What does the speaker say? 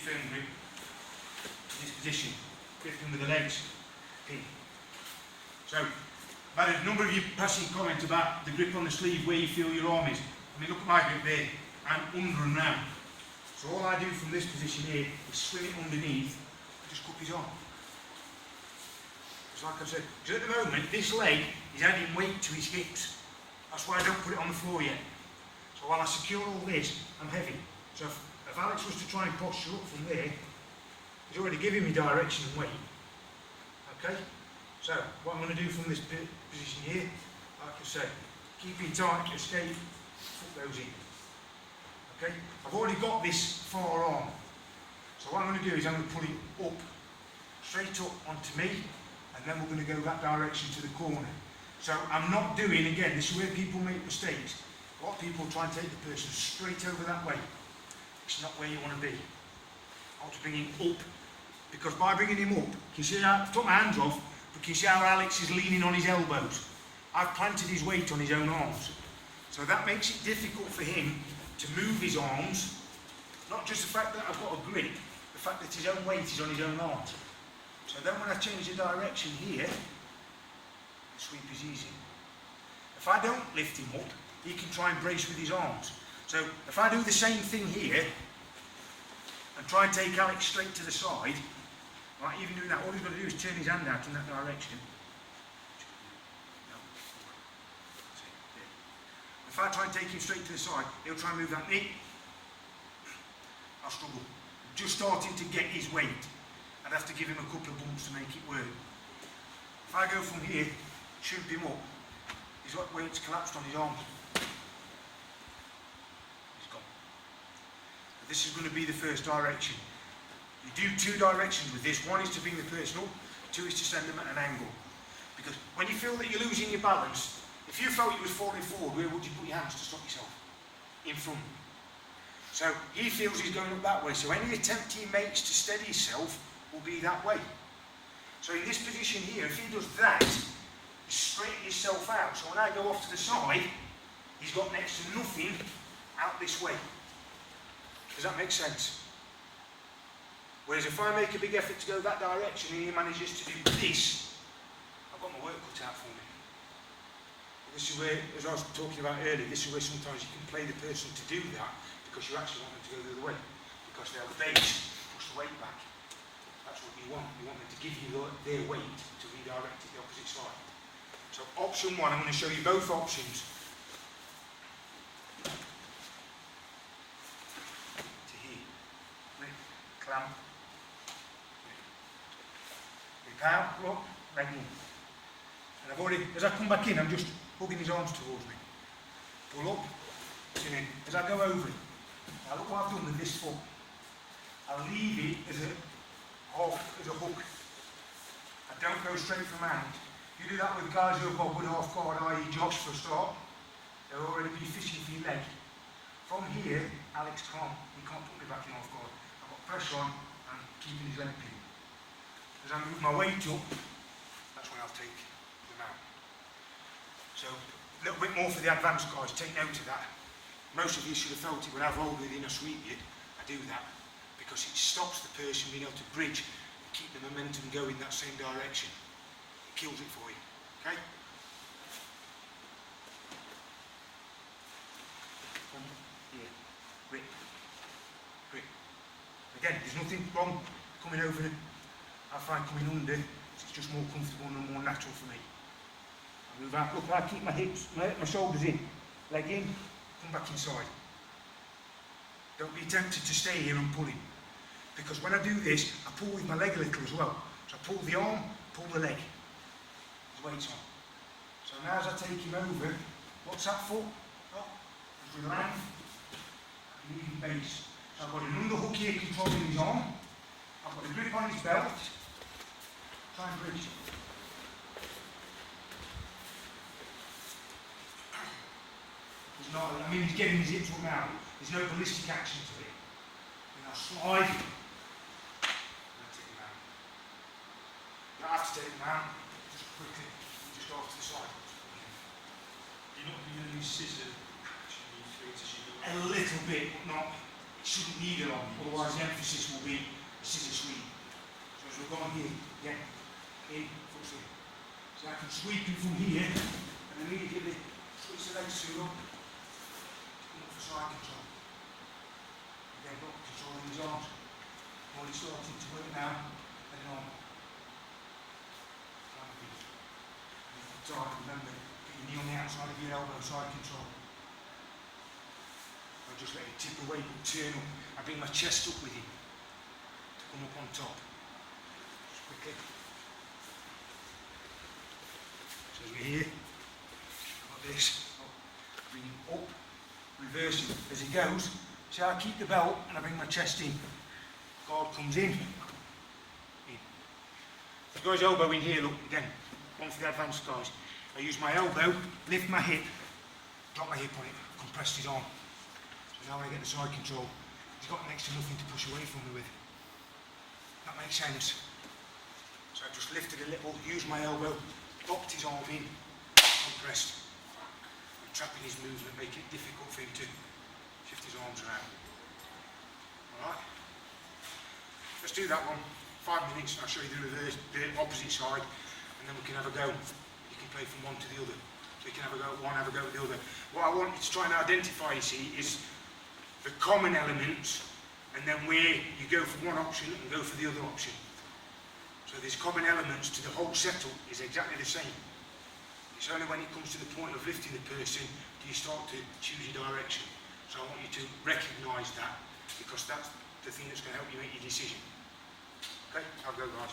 firm grip in this position, gripping with the legs. Okay. So, I've had a number of you passing comment about the grip on the sleeve, where you feel your arm is. I mean, look at my grip there. I'm under and round. So all I do from this position here is swing it underneath and just cup his arm. It's like I said, because at the moment this leg is adding weight to his hips. That's why I don't put it on the floor yet. So while I secure all this, I'm heavy. So if Alex was to try and posture up from there, he's already giving me direction and weight. Okay? So what I'm going to do from this position here, like I said, keeping tight, escape, foot goes in. Okay? I've already got this far arm. So what I'm going to do is I'm going to pull it up, straight up onto me, and then we're going to go that direction to the corner. So I'm not doing, again, this is where people make mistakes. A lot of people try and take the person straight over that way. It's not where you want to be. I want to bring him up, because by bringing him up, you can see how, I've took my hands off, but you can see how Alex is leaning on his elbows. I've planted his weight on his own arms. So that makes it difficult for him to move his arms, not just the fact that I've got a grip, the fact that his own weight is on his own arms. So then when I change the direction here, the sweep is easy. If I don't lift him up, he can try and brace with his arms. So if I do the same thing here, and try and take Alex straight to the side, right, even doing that, all he's got to do is turn his hand out in that direction. If I try and take him straight to the side, he'll try and move that knee. I'll struggle. Just starting to get his weight. I'd have to give him a couple of bumps to make it work. If I go from here, shoot him up, his weight's collapsed on his arms. He's gone. But this is going to be the first direction. You do two directions with this. One is to bring the person up, two is to send them at an angle. Because when you feel that you're losing your balance, if you felt you was falling forward, where would you put your hands to stop yourself? In front. So he feels he's going up that way. So any attempt he makes to steady himself will be that way. So in this position here, if he does that, you straighten yourself out. So when I go off to the side, he's got next to nothing out this way. Does that make sense? Whereas if I make a big effort to go that direction and he manages to do this, I've got my work cut out for me. This is where, as I was talking about earlier, this is where sometimes you can play the person to do that because you actually want them to go the other way. Because they'll base, push the weight back. That's what you want. You want them to give you their weight to redirect it the opposite side. So option one, I'm going to show you both options. To here. Grip, clamp. Grip out, look, leg in. And I've already, as I come back in, I'm just hugging his arms towards me. Pull up, chin in. As I go over it, now look what I've done with this foot. I leave it as a hook. I don't go straight from hand. You do that with guys who have got good half guard, i.e. Josh for a start, they'll already be fishing for your leg. From here, Alex can't. He can't put me back in half guard. I've got pressure on and keeping his leg in. As I move my weight up, that's when I'll take them out. So, a little bit more for the advanced guys, take note of that. Most of you should have felt it when I've rolled within a sweep yet. I do that because it stops the person being able to bridge and keep the momentum going that same direction. It kills it for you, okay? Here, grip, grip. Again, there's nothing wrong coming over, I find coming under, it's just more comfortable and more natural for me. I move out, look, I keep my hips, my shoulders in, leg in, come back inside. Don't be tempted to stay here and pull in. Because when I do this, I pull with my leg a little as well. So I pull the arm, pull the leg. His weight's on. So now as I take him over, what's that for? Oh, just relax. And even base. So I've got an underhook here controlling his arm. I've got a grip on his belt. Try and bridge. There's not, I mean, he's getting his hips up now. There's no ballistic action to it. And I'll slide. And I'll take him out. You don't have to take him out. Just quickly. Just go off to the side. You're not going to use scissors. A little bit, but not shouldn't need a lot, otherwise the emphasis will be a scissor sweep. So as we're going here, again, in, foot sweep. So I can sweep in from here, and immediately switch the legs through up, look for side control. Again, look, controlling his arms. Already starting to work now, heading on. Tight, remember, get your knee on the outside of your elbow, side control. I just let it tip away, but turn up. I bring my chest up with you to come up on top. Just quickly. So as we're here, like this, bring him up, reverse it as he goes. See, I keep the belt and I bring my chest in. Guard comes in. If the guy's elbow in here, look, again, one for the advanced guys. I use my elbow, lift my hip, drop my hip on it, compress his arm. So now when I get the side control, he's got next to nothing to push away from me with. That makes sense. So I just lifted a little, used my elbow, popped his arm in, compressed. I'm trapping his movement, making it difficult for him to shift his arms around. Alright? Let's do that one. 5 minutes and I'll show you the opposite side, and then we can have a go. You can play from one to the other. So you can have a go at one, have a go at the other. What I want you to try and identify, you see, is the common elements, and then where you go for one option and go for the other option. So there's common elements to the whole setup is exactly the same. It's only when it comes to the point of lifting the person do you start to choose your direction. So I want you to recognise that, because that's the thing that's going to help you make your decision. Okay, I'll go, guys.